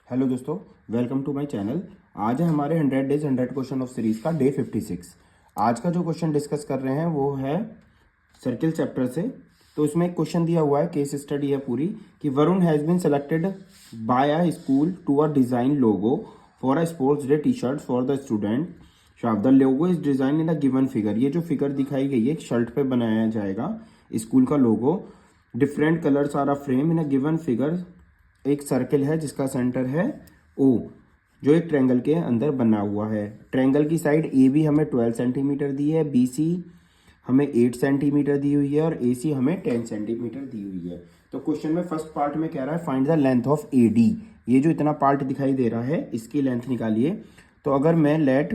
Hello दोस्तों, welcome to my channel. आज है हमारे 100 डेज 100 क्वेश्चन ऑफ सीरीज का डे 56। आज का जो क्वेश्चन डिस्कस कर रहे हैं वो है सर्किल चैप्टर से। तो इसमें एक क्वेश्चन दिया हुआ है, केस स्टडी है पूरी, कि Varun has been selected by a school to a design logo for a sports day T shirt for the student shop. The logo is design in the given figure. ये जो figure दिखाई गई है एक shirt पे बनाया जाएगा स्कूल का logo. Different colours are a frame in a given figure. एक सर्कल है जिसका सेंटर है ओ, जो एक ट्रायंगल के अंदर बना हुआ है। ट्रायंगल की साइड ए बी हमें 12 सेंटीमीटर दी है, बी सी हमें 8 सेंटीमीटर दी हुई है और ए सी हमें 10 सेंटीमीटर दी हुई है। तो क्वेश्चन में फर्स्ट पार्ट में कह रहा है find the length of A D. ये जो इतना पार्ट दिखाई दे रहा है इसकी लेंथ निकालिए। तो अगर मैं लेट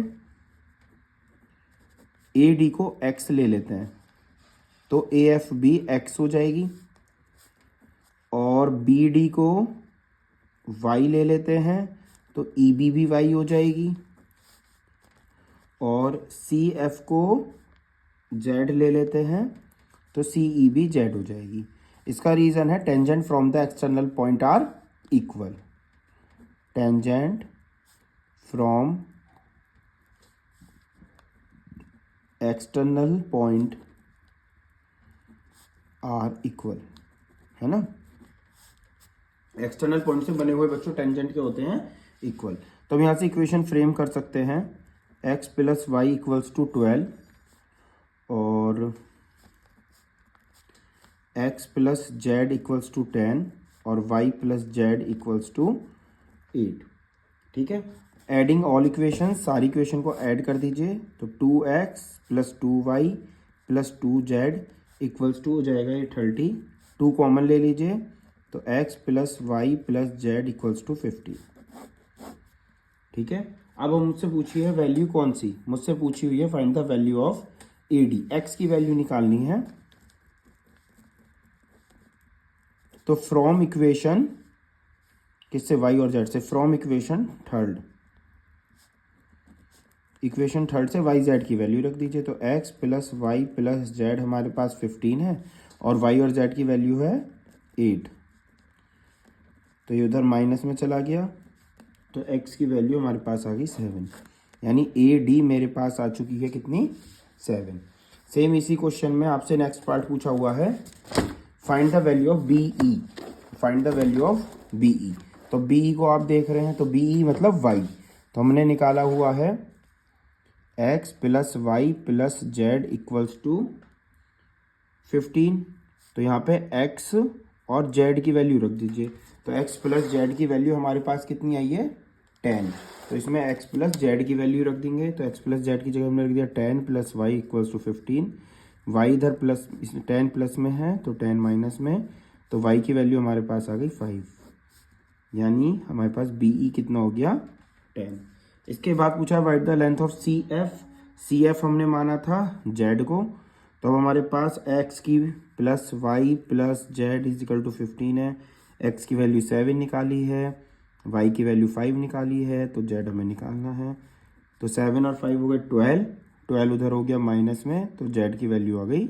ए डी को एक्स ले लेते हैं तो ए एफ बी एक्स हो जाएगी, और बी डी को y ले लेते हैं तो ई बी भी y हो जाएगी, और सी एफ को z ले लेते हैं तो सी ई भी z हो जाएगी। इसका रीज़न है tangent from the external point are equal. Tangent from external point are equal, है ना। एक्सटर्नल पॉइंट से बने हुए बच्चों टेंजेंट के होते हैं इक्वल। तो हम यहाँ से इक्वेशन फ्रेम कर सकते हैं x plus y equals to 12 और x plus z equals to 10 और y plus z equals to 8। ठीक है, एडिंग ऑल इक्वेशन, सारी इक्वेशन को ऐड कर दीजिए तो 2x plus 2y plus 2z equals to हो जाएगा ये 30। 2 कॉमन ले लीजिए तो x plus Y plus z equals to 50। ठीक है, अब हम मुझसे पूछिए वैल्यू कौन सी, मुझसे पूछी हुई है find the value of A D. X की वैल्यू निकालनी है। तो फ्रॉम इक्वेशन किससे, वाई और जेड से, from equation third, equation third से वाई जेड की वैल्यू रख दीजिए। तो X plus Y plus Z हमारे पास 15 है और वाई और जेड की वैल्यू है 8। तो ये उधर माइनस में चला गया तो x की वैल्यू हमारे पास आ गई 7, यानी ए डी मेरे पास आ चुकी है कितनी, 7। सेम इसी क्वेश्चन में आपसे नेक्स्ट पार्ट पूछा हुआ है find the value of B E. Find the value of B E. तो बी ई को आप देख रहे हैं तो बी ई मतलब y। तो हमने निकाला हुआ है x plus Y plus z equals to 15। तो यहाँ पे x और z की वैल्यू रख दीजिए। तो x प्लस जेड की वैल्यू हमारे पास कितनी आई है, 10। तो इसमें x प्लस जेड की वैल्यू रख देंगे। तो x प्लस जेड की जगह हमने रख दिया 10 plus y equals to 15। y इधर प्लस, इसमें 10 प्लस में है तो 10 माइनस में, तो y की वैल्यू हमारे पास आ गई 5, यानी हमारे पास बी ई कितना हो गया, 10। इसके बाद पूछा what the length of C F. C F हमने माना था जेड को, तो अब हमारे पास x की plus Y plus z equal to 15 है। x की वैल्यू 7 निकाली है, y की वैल्यू 5 निकाली है, तो z हमें निकालना है। तो 7 और 5 हो गए 12, 12 उधर हो गया माइनस में, तो z की वैल्यू आ गई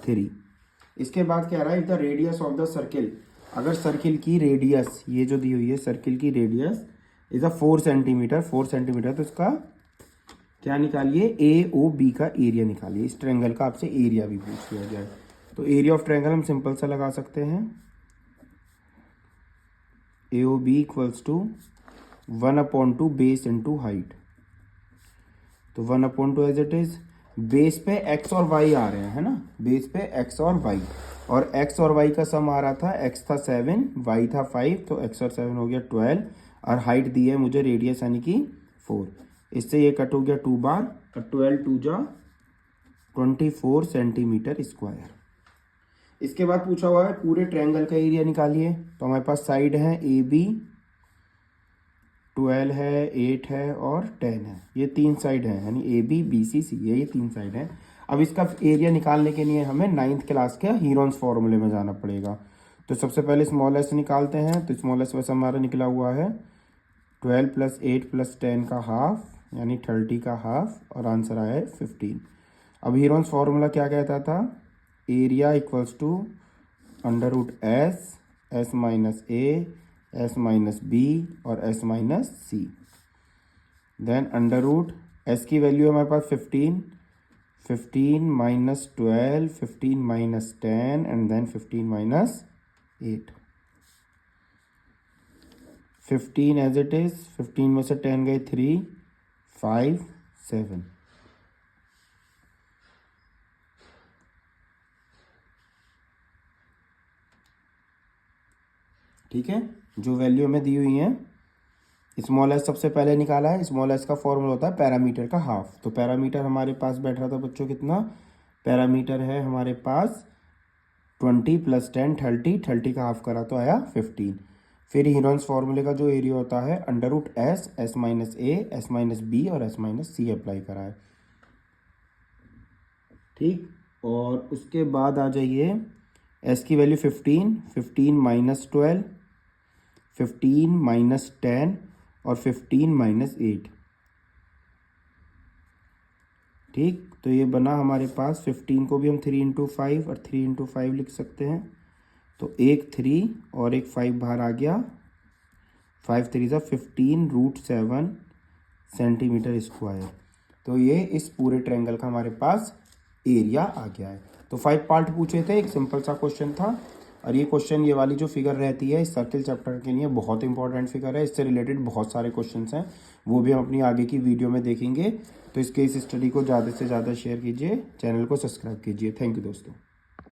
3। इसके बाद क्या रहा है, the radius of the circle. अगर सर्किल की रेडियस ये जो दी हुई है, सर्किल की radius is a 4 centimetre, 4 centimetre, तो इसका क्या निकालिए, ए ओ बी का एरिया निकालिए। इस ट्रायंगल का आपसे एरिया भी पूछ लिया जाए तो एरिया ऑफ ट्रायंगल हम सिंपल सा लगा सकते हैं, A O B equals to 1/2 base into height. तो 1/2 एज इट इज, बेस पे x और y आ रहे हैं, है ना, बेस पे x और y, और x और y का सम आ रहा था, x था 7 y था 5, तो x और 7 हो गया 12, और हाइट दी है मुझे रेडियस यानी कि 4। इससे ये कट हो गया 2 बार, और 12 2 जा 24 सेंटीमीटर स्क्वायर। इसके बाद पूछा हुआ है पूरे ट्रायंगल का एरिया निकालिए। तो हमारे पास साइड है ए बी, 12 है, 8 है और 10 है, ये 3 साइड है, यानी ए बी बी सी सी, ये 3 साइड है। अब इसका एरिया निकालने के लिए हमें 9th क्लास के हीरोन्स फॉर्मूले में जाना पड़ेगा। तो सबसे पहले स्मॉल एस निकालते हैं। तो स्मॉल एस वैसे हमारा निकला हुआ है 12 प्लस 8 प्लस 10 का हाफ, यानी 30 का हाफ, और आंसर आया है 15। अब हीरोन्स फॉर्मूला क्या कहता था, area equals to under root S, S minus A S minus B और S minus c. Then under root s की वैल्यू है हमारे पास 15, 15 minus 12, 15 minus 10 and then 15 minus 8। 15 as it is, 15 में से 10 गए 3, 5, 7। ठीक है, जो वैल्यू हमें दी हुई है, स्मॉल एस सबसे पहले निकाला है। स्मॉल एस का फॉर्मूला होता है पैरामीटर का हाफ। तो पैरामीटर हमारे पास बैठ रहा था बच्चों कितना, पैरामीटर है हमारे पास 20 + 10 30, 30 का हाफ करा तो आया 15। फिर हीरोन्स फॉर्मूले का जो एरिया होता है under root S, S minus ए, एस माइनस बी और एस माइनस सी अप्लाई करा है। ठीक, और उसके बाद आ जाइए एस की वैल्यू 15, 15 माइनस 12, 15 माइनस 10 और 15 माइनस 8। ठीक, तो ये बना हमारे पास 15 को भी हम 3 × 5 और 3 × 5 लिख सकते हैं। तो एक 3 और एक 5 बाहर आ गया, 5 3 15√7 सेंटीमीटर स्क्वायर। तो ये इस पूरे ट्रायंगल का हमारे पास एरिया आ गया है। तो 5 पार्ट पूछे थे, एक सिंपल सा क्वेश्चन था। और ये क्वेश्चन, ये वाली जो फिगर रहती है इस सर्किल चैप्टर के लिए बहुत इंपॉर्टेंट फिगर है। इससे रिलेटेड बहुत सारे क्वेश्चंस हैं, वो भी हम अपनी आगे की वीडियो में देखेंगे। तो इसके इस स्टडी को ज़्यादा से ज़्यादा शेयर कीजिए, चैनल को सब्सक्राइब कीजिए। थैंक यू दोस्तों।